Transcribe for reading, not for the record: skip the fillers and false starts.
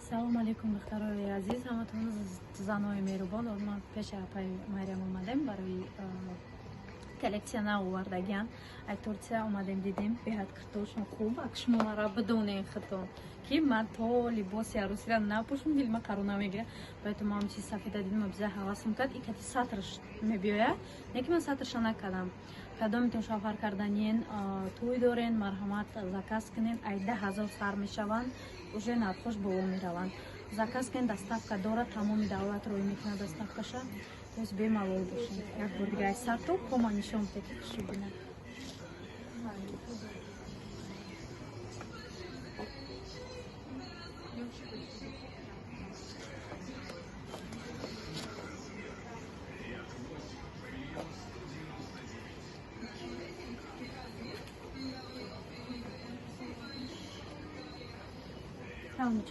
салом алейкум духтарои азиз, ҳаматон занои меҳрубон. Ман пеши апай Марьям омадем барои коллексия навовардагиан айторсия омадем дидем беҳад кирдошон хуб ак шумо мара бидонен хитон ки ман то либоси арӯсира напӯшам дил ма қарор намегирад, поэтому ман чиз сафеда дидим биза ҳавасам кард. И кати сатрш мебиёяд, не ки ман сатрша накардам. Кадом метон шавҳар карданин тӯй дорен, марҳамат заказ кунен, ай 10,000 сар мешаванд, уже нархош боло мераванд. Заказ кунен, доставка дорад, тамоми давлат роӣ мекунад доставкаша, то есть бемалол бошен. Як бор дига ай сарту кома нишон бедед хуши бинад. Tamam.